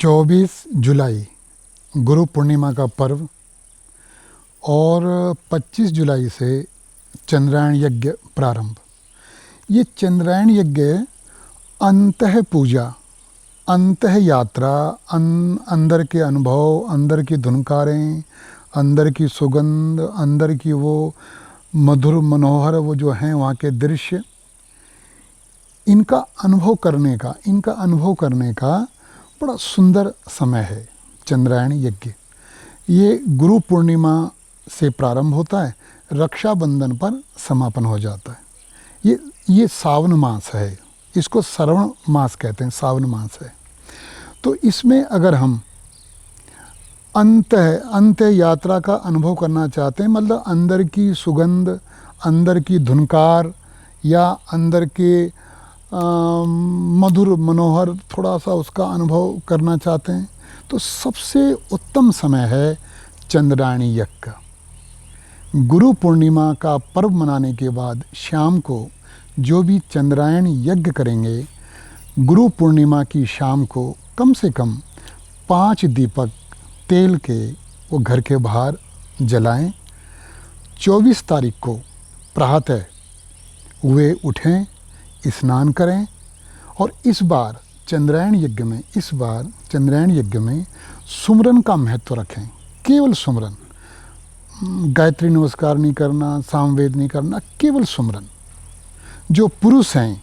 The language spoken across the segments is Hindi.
24 जुलाई गुरु पूर्णिमा का पर्व और 25 जुलाई से चंद्रायण यज्ञ प्रारंभ। ये चंद्रायण यज्ञ अंतः पूजा, अंतः यात्रा, अंदर के अनुभव, अंदर की धुनकारें, अंदर की सुगंध, अंदर की वो मधुर मनोहर वो जो हैं वहाँ के दृश्य, इनका अनुभव करने का बड़ा सुंदर समय है चंद्रायण यज्ञ। ये गुरु पूर्णिमा से प्रारंभ होता है, रक्षाबंधन पर समापन हो जाता है। ये सावन मास है, इसको श्रावण मास कहते हैं, सावन मास है। तो इसमें अगर हम अंत यात्रा का अनुभव करना चाहते हैं, मतलब अंदर की सुगंध, अंदर की धुनकार या अंदर के मधुर मनोहर थोड़ा सा उसका अनुभव करना चाहते हैं, तो सबसे उत्तम समय है चंद्रायण यज्ञ का। गुरु पूर्णिमा का पर्व मनाने के बाद शाम को जो भी चंद्रायण यज्ञ करेंगे, गुरु पूर्णिमा की शाम को कम से कम 5 दीपक तेल के वो घर के बाहर जलाएं। 24 तारीख को प्रातः वे उठें, स्नान करें और इस बार चंद्रायण यज्ञ में सुमरन का महत्व रखें। केवल सुमरन, गायत्री नमस्कार नहीं करना, सामवेद नहीं करना, केवल सुमरन। जो पुरुष हैं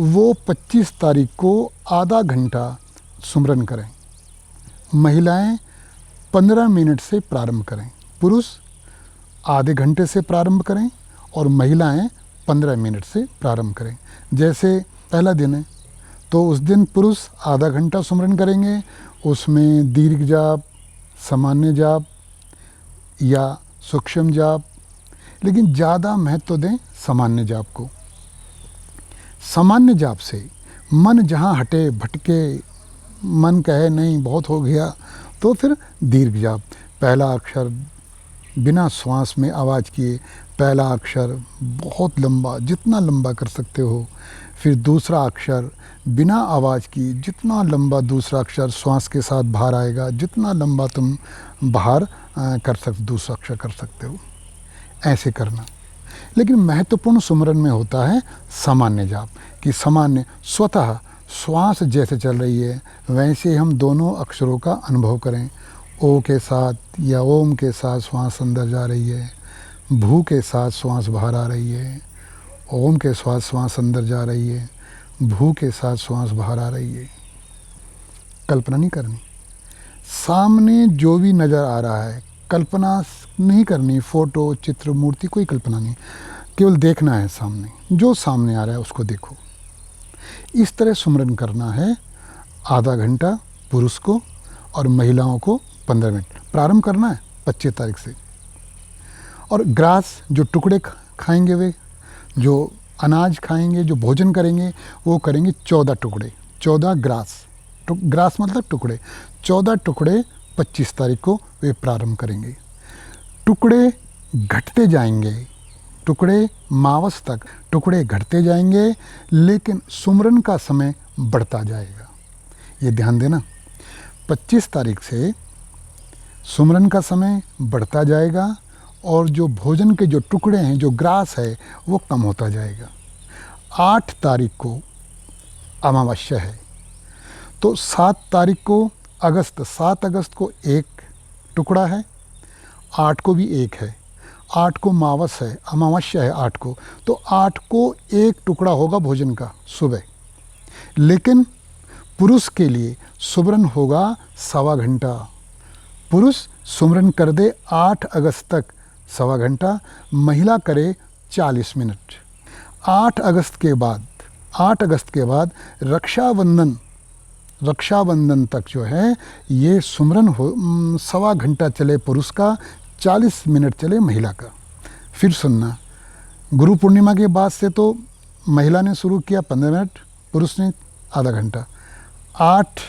वो 25 तारीख को आधा घंटा सुमरन करें, महिलाएं 15 मिनट से प्रारंभ करें। पुरुष आधे घंटे से प्रारंभ करें और महिलाएं 15 मिनट से प्रारंभ करें। जैसे पहला दिन है तो उस दिन पुरुष आधा घंटा सुमरन करेंगे, उसमें दीर्घ जाप, सामान्य जाप या सूक्ष्म जाप, लेकिन ज़्यादा महत्व दें सामान्य जाप को। सामान्य जाप से मन जहाँ हटे भटके, मन कहे नहीं बहुत हो गया, तो फिर दीर्घ जाप, पहला अक्षर बिना श्वास में आवाज़ किए पहला अक्षर बहुत लंबा, जितना लंबा कर सकते हो, फिर दूसरा अक्षर बिना आवाज़ की जितना लंबा दूसरा अक्षर श्वास के साथ बाहर आएगा, जितना लंबा तुम बाहर दूसरा अक्षर कर सकते हो, ऐसे करना। लेकिन महत्वपूर्ण सुमरन में होता है सामान्य जाप, कि सामान्य स्वतः श्वास जैसे चल रही है वैसे हम दोनों अक्षरों का अनुभव करें। ओ के साथ या ओम के साथ श्वास अंदर जा रही है, भू के साथ श्वास बाहर आ रही है, ओम के साथ श्वास अंदर जा रही है, भू के साथ श्वास बाहर आ रही है। कल्पना नहीं करनी, सामने जो भी नज़र आ रहा है कल्पना नहीं करनी, फोटो, चित्र, मूर्ति, कोई कल्पना नहीं, केवल देखना है सामने, जो सामने आ रहा है उसको देखो। इस तरह सुमरन करना है आधा घंटा पुरुष को और महिलाओं को 15 मिनट। प्रारंभ करना है 25 तारीख से। और ग्रास, जो टुकड़े खाएंगे, वे जो अनाज खाएंगे, जो भोजन करेंगे, वो करेंगे 14 टुकड़े, 14 ग्रास मतलब टुकड़े, 14 टुकड़े 25 तारीख को वे प्रारंभ करेंगे। टुकड़े घटते जाएंगे, टुकड़े मावस तक टुकड़े घटते जाएंगे, लेकिन सुमरन का समय बढ़ता जाएगा। ये ध्यान देना, 25 तारीख से सुमरन का समय बढ़ता जाएगा और जो भोजन के जो टुकड़े हैं, जो ग्रास है, वो कम होता जाएगा। 8 तारीख को अमावस्या है, तो 7 तारीख को 7 अगस्त को 1 टुकड़ा है, 8 को भी 1 है, 8 को मावस है, अमावस्या है 8 को, तो 8 को 1 टुकड़ा होगा भोजन का सुबह। लेकिन पुरुष के लिए सुमरन होगा 1.25 घंटा। पुरुष सुमरन कर दे 8 अगस्त तक 1.25 घंटा, महिला करे 40 मिनट। 8 अगस्त के बाद रक्षाबंधन तक जो है ये सुमरन हो, 1.25 घंटा चले पुरुष का, 40 मिनट चले महिला का। फिर सुनना, गुरु पूर्णिमा के बाद से तो महिला ने शुरू किया 15 मिनट, पुरुष ने आधा घंटा। 8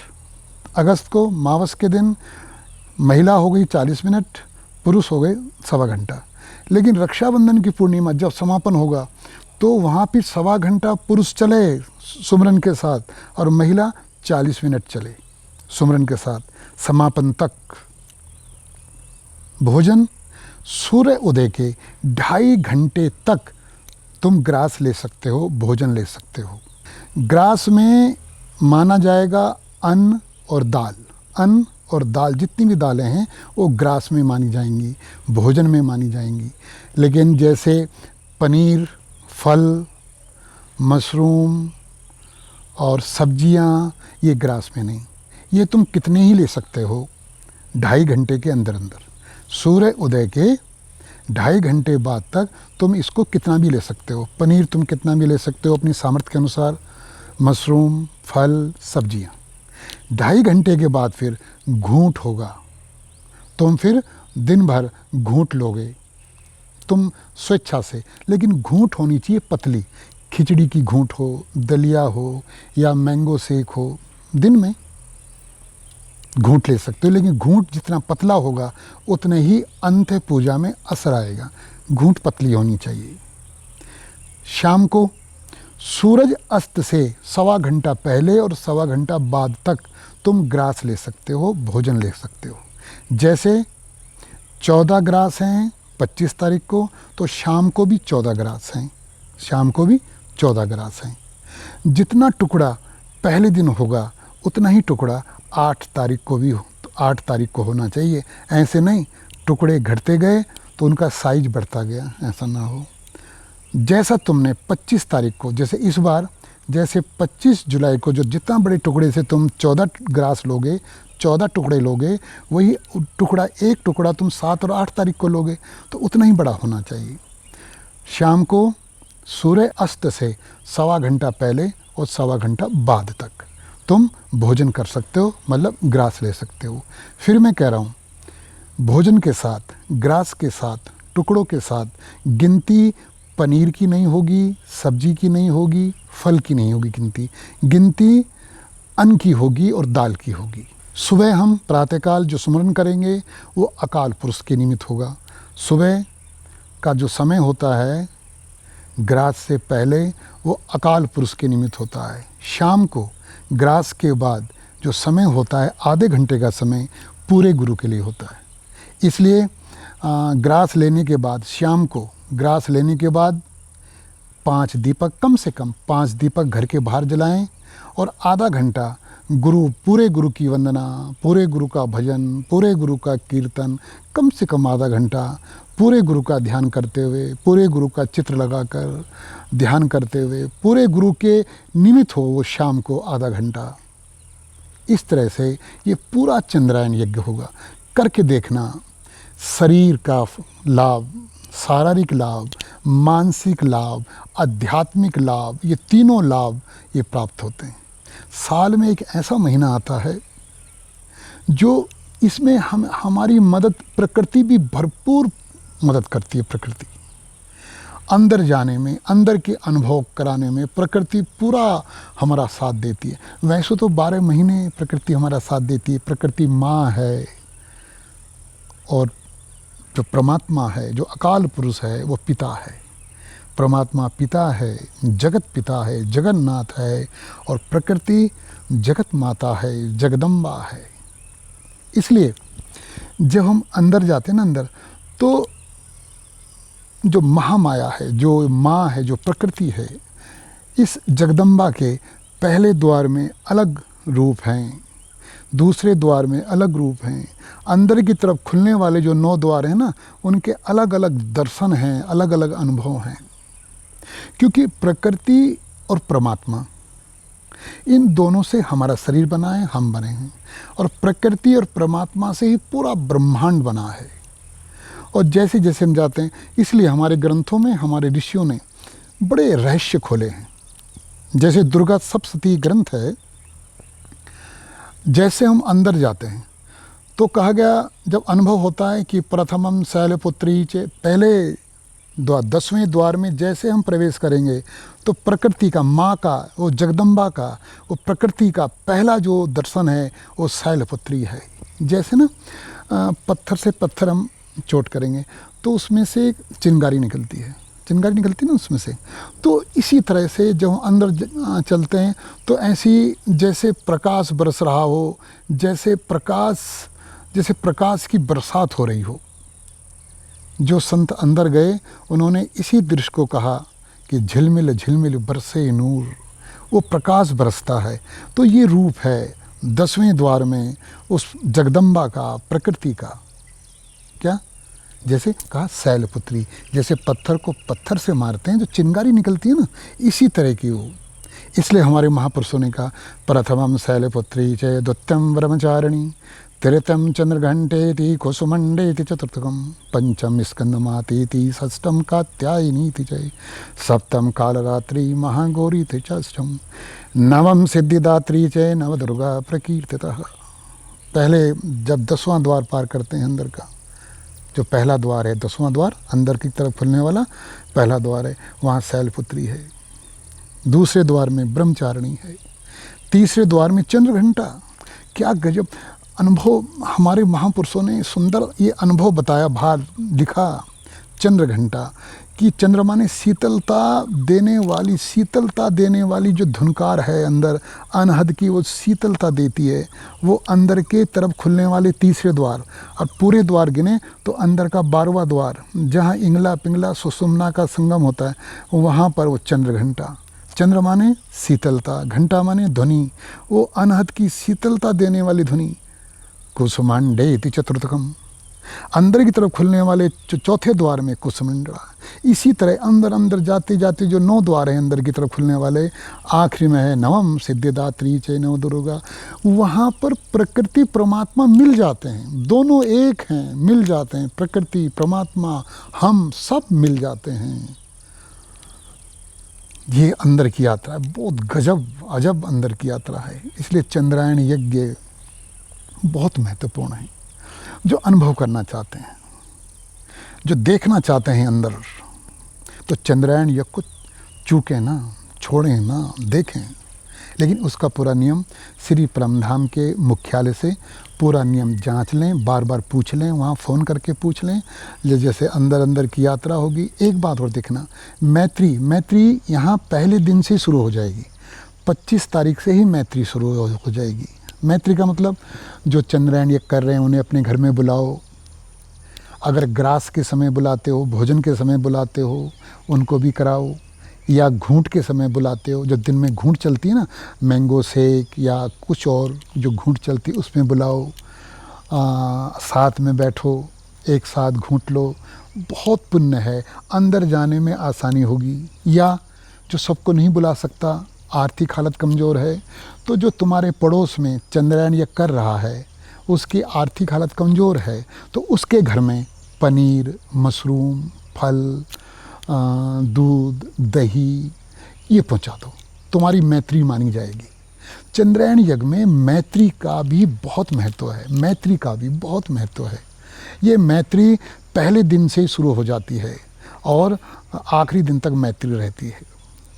अगस्त को मावस के दिन महिला हो गई 40 मिनट, पुरुष हो गए 1.25 घंटा। लेकिन रक्षाबंधन की पूर्णिमा जब समापन होगा तो वहाँ भी 1.25 घंटा पुरुष चले सुमरन के साथ और महिला 40 मिनट चले। सुमरन के साथ समापन तक। भोजन सूर्य उदय के 2.5 घंटे तक तुम ग्रास ले सकते हो, भोजन ले सकते हो। ग्रास में माना जाएगा अन्न और दाल। अन्न और दाल, जितनी भी दालें हैं वो ग्रास में मानी जाएंगी, भोजन में मानी जाएंगी। लेकिन जैसे पनीर, फल, मशरूम और सब्जियां, ये ग्रास में नहीं। ये तुम कितने ही ले सकते हो 2.5 घंटे के अंदर अंदर। सूर्य उदय के 2.5 घंटे बाद तक तुम इसको कितना भी ले सकते हो। पनीर तुम कितना भी ले सकते हो अपनी सामर्थ्य के अनुसार, मशरूम, फल, सब्जियां। 2.5 घंटे के बाद फिर घूंट होगा। तुम फिर दिन भर घूंट लोगे तुम स्वेच्छा से, लेकिन घूंट होनी चाहिए पतली। खिचड़ी की घूंट हो, दलिया हो या मैंगो शेक हो, दिन में घूंट ले सकते हो। लेकिन घूंट जितना पतला होगा उतने ही अंत्य पूजा में असर आएगा। घूंट पतली होनी चाहिए। शाम को सूरज अस्त से 1.25 घंटा पहले और 1.25 घंटा बाद तक तुम ग्रास ले सकते हो, भोजन ले सकते हो। जैसे 14 ग्रास हैं 25 तारीख को, तो शाम को भी 14 ग्रास हैं, शाम को भी 14 ग्रास हैं। जितना टुकड़ा पहले दिन होगा उतना ही टुकड़ा 8 तारीख को भी 8 तारीख को होना चाहिए। ऐसे नहीं टुकड़े घटते गए तो उनका साइज बढ़ता गया, ऐसा ना हो। जैसा तुमने 25 तारीख को, जैसे इस बार जैसे 25 जुलाई को जो जितना बड़े टुकड़े से तुम 14 ग्रास लोगे, 14 टुकड़े लोगे, वही टुकड़ा एक टुकड़ा तुम 7 और 8 तारीख को लोगे, तो उतना ही बड़ा होना चाहिए। शाम को सूर्य अस्त से 1.25 घंटा पहले और 1.25 घंटा बाद तक तुम भोजन कर सकते हो, मतलब ग्रास ले सकते हो। फिर मैं कह रहा हूँ, भोजन के साथ, ग्रास के साथ, टुकड़ों के साथ गिनती पनीर की नहीं होगी, सब्जी की नहीं होगी, फल की नहीं होगी। गिनती अन्न की होगी और दाल की होगी। सुबह हम प्रातःकाल जो सुमरन करेंगे वो अकाल पुरुष के निमित्त होगा। सुबह का जो समय होता है ग्रास से पहले वो अकाल पुरुष के निमित्त होता है। शाम को ग्रास के बाद जो समय होता है आधे घंटे का समय पूरे गुरु के लिए होता है। इसलिए ग्रास लेने के बाद, शाम को ग्रास लेने के बाद 5 दीपक, कम से कम 5 दीपक घर के बाहर जलाएं और आधा घंटा पूरे गुरु की वंदना, पूरे गुरु का भजन, पूरे गुरु का कीर्तन, कम से कम आधा घंटा पूरे गुरु का ध्यान करते हुए, पूरे गुरु का चित्र लगाकर ध्यान करते हुए, पूरे गुरु के निमित्त हो वो शाम को आधा घंटा। इस तरह से ये पूरा चंद्रायन यज्ञ होगा। करके देखना, शरीर का लाभ, शारीरिक लाभ, मानसिक लाभ, आध्यात्मिक लाभ, ये तीनों लाभ ये प्राप्त होते हैं। साल में एक ऐसा महीना आता है जो इसमें हमारी मदद, प्रकृति भी भरपूर मदद करती है। प्रकृति अंदर जाने में, अंदर के अनुभव कराने में प्रकृति पूरा हमारा साथ देती है। वैसे तो 12 महीने प्रकृति हमारा साथ देती है। प्रकृति माँ है और जो परमात्मा है, जो अकाल पुरुष है, वो पिता है। परमात्मा पिता है, जगत पिता है, जगन्नाथ है, और प्रकृति जगत माता है, जगदम्बा है। इसलिए जब हम अंदर जाते हैं ना अंदर, तो जो महामाया है, जो माँ है, जो प्रकृति है, इस जगदम्बा के पहले द्वार में अलग रूप हैं, दूसरे द्वार में अलग रूप हैं। अंदर की तरफ खुलने वाले जो 9 द्वार हैं ना, उनके अलग अलग दर्शन हैं, अलग अलग अनुभव हैं। क्योंकि प्रकृति और परमात्मा, इन दोनों से हमारा शरीर बना है, हम बने हैं, और प्रकृति और परमात्मा से ही पूरा ब्रह्मांड बना है। और जैसे जैसे हम जाते हैं, इसलिए हमारे ग्रंथों में हमारे ऋषियों ने बड़े रहस्य खोले हैं। जैसे दुर्गा सप्तशती ग्रंथ है, जैसे हम अंदर जाते हैं तो कहा गया, जब अनुभव होता है कि प्रथमम शैलपुत्री चे, पहले द्वार 10वें द्वार में जैसे हम प्रवेश करेंगे तो प्रकृति का, माँ का, वो जगदम्बा का, वो प्रकृति का पहला जो दर्शन है वो शैलपुत्री है। जैसे ना पत्थर से पत्थर हम चोट करेंगे तो उसमें से एक चिंगारी निकलती है। चिंगारी निकलती ना उसमें से। तो इसी तरह से जब हम अंदर चलते हैं तो ऐसी जैसे प्रकाश बरस रहा हो, जैसे प्रकाश की बरसात हो रही हो। जो संत अंदर गए उन्होंने इसी दृश्य को कहा कि झिलमिल झिलमिल बरसे नूर, वो प्रकाश बरसता है। तो ये रूप है 10वें द्वार में उस जगदम्बा का, प्रकृति का। क्या? जैसे कहा शैलपुत्री, जैसे पत्थर को पत्थर से मारते हैं जो चिंगारी निकलती है ना, इसी तरह की वो। इसलिए हमारे महापुरुषों ने कहा प्रथमम शैलपुत्री च द्वितीयम ब्रह्मचारिणी तृतीयम चंद्रघंटेति कुसुमंडेति चतुर्थकम पंचम स्कंदमातीति षष्ठम कात्यायनीति च सप्तम कालरात्रि महागौरीति च अष्टम नवम सिद्धिदात्री च नवदुर्गा प्रकीर्तितः। पहले जब 10वां द्वार पार करते हैं अंदर का, जो पहला द्वार है 10वां द्वार अंदर की तरफ खुलने वाला पहला द्वार है, वहाँ शैलपुत्री है। दूसरे द्वार में ब्रह्मचारिणी है। तीसरे द्वार में चंद्रघंटा। क्या गजब अनुभव हमारे महापुरुषों ने सुंदर ये अनुभव बताया, भार लिखा। चंद्रघंटा कि चंद्रमा ने शीतलता देने वाली जो धुनकार है अंदर अनहद की, वो शीतलता देती है। वो अंदर के तरफ खुलने वाले तीसरे द्वार, और पूरे द्वार गिने तो अंदर का 12वां द्वार जहाँ इंगला पिंगला सुषुम्ना का संगम होता है, वहाँ पर वो चंद्रघंटा। चंद्र माने शीतलता, घंटा माने ध्वनि, वो अनहद की शीतलता देने वाली ध्वनि। कुसुमांडे इति चतुर्थकम, अंदर की तरफ खुलने वाले जो चौथे द्वार में कुसुमंडला। इसी तरह अंदर अंदर जाते जाते जो 9 द्वार हैं अंदर की तरफ खुलने वाले, आखिरी में है नवम सिद्धिदात्री च नवदुर्गा। वहाँ पर प्रकृति परमात्मा मिल जाते हैं, दोनों एक हैं, मिल जाते हैं। प्रकृति परमात्मा हम सब मिल जाते हैं। ये अंदर की यात्रा है, बहुत गजब अजब अंदर की यात्रा है। इसलिए चंद्रायण यज्ञ बहुत महत्वपूर्ण है। जो अनुभव करना चाहते हैं, जो देखना चाहते हैं अंदर, तो चंद्रायण यज्ञ को चूकें ना, छोड़ें ना, देखें। लेकिन उसका पूरा नियम श्री परमधाम के मुख्यालय से पूरा नियम जांच लें, बार बार पूछ लें, वहाँ फ़ोन करके पूछ लें। जैसे अंदर की यात्रा होगी। एक बात और देखना, मैत्री यहाँ पहले दिन से शुरू हो जाएगी। 25 तारीख से ही मैत्री शुरू हो जाएगी। मैत्री का मतलब जो चंद्रायण यज्ञ कर रहे हैं उन्हें अपने घर में बुलाओ। अगर ग्रास के समय बुलाते हो, भोजन के समय बुलाते हो, उनको भी कराओ। या घूंट के समय बुलाते हो, जब दिन में घूंट चलती है ना, मैंगो शेक या कुछ और जो घूंट चलती है उसमें बुलाओ। साथ में बैठो, एक साथ घूंट लो, बहुत पुण्य है। अंदर जाने में आसानी होगी। या जो सबको नहीं बुला सकता, आर्थिक हालत कमज़ोर है, तो जो तुम्हारे पड़ोस में चंद्रायण यज्ञ कर रहा है उसकी आर्थिक हालत कमज़ोर है, तो उसके घर में पनीर, मशरूम, फल, दूध, दही ये पहुंचा दो, तुम्हारी मैत्री मानी जाएगी। चंद्रायण यज्ञ में मैत्री का भी बहुत महत्व है। मैत्री का भी बहुत महत्व है। ये मैत्री पहले दिन से शुरू हो जाती है और आखिरी दिन तक मैत्री रहती है।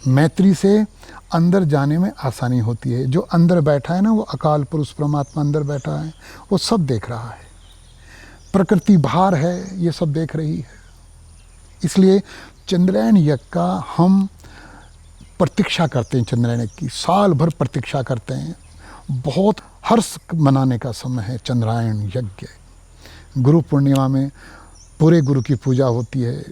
मैत्री से अंदर जाने में आसानी होती है। जो अंदर बैठा है ना, वो अकाल पुरुष परमात्मा अंदर बैठा है, वो सब देख रहा है। प्रकृति बाहर है, ये सब देख रही है। इसलिए चंद्रायण यज्ञ का हम प्रतीक्षा करते हैं। चंद्रायण की साल भर प्रतीक्षा करते हैं। बहुत हर्ष मनाने का समय है चंद्रायण यज्ञ। गुरु पूर्णिमा में पूरे गुरु की पूजा होती है,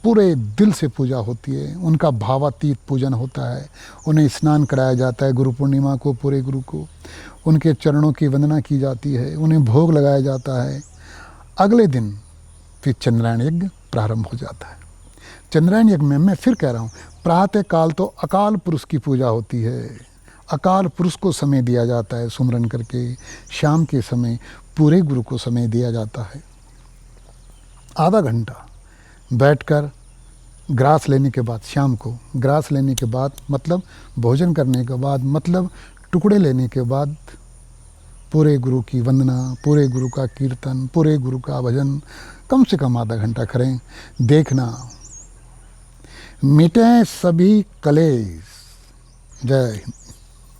पूरे दिल से पूजा होती है। उनका भावातीत पूजन होता है। उन्हें स्नान कराया जाता है गुरु पूर्णिमा को, पूरे गुरु को। उनके चरणों की वंदना की जाती है, उन्हें भोग लगाया जाता है। अगले दिन फिर चंद्रायण यज्ञ प्रारंभ हो जाता है। चंद्रायण यज्ञ में मैं फिर कह रहा हूँ, प्रातः काल तो अकाल पुरुष की पूजा होती है। अकाल पुरुष को समय दिया जाता है सुमरन करके। शाम के समय पूरे गुरु को समय दिया जाता है। आधा घंटा बैठकर ग्रास लेने के बाद, शाम को ग्रास लेने के बाद मतलब भोजन करने के बाद मतलब टुकड़े लेने के बाद पूरे गुरु की वंदना, पूरे गुरु का कीर्तन, पूरे गुरु का भजन कम से कम आधा घंटा करें। देखना मिटे सभी कलेश। जय हिंद।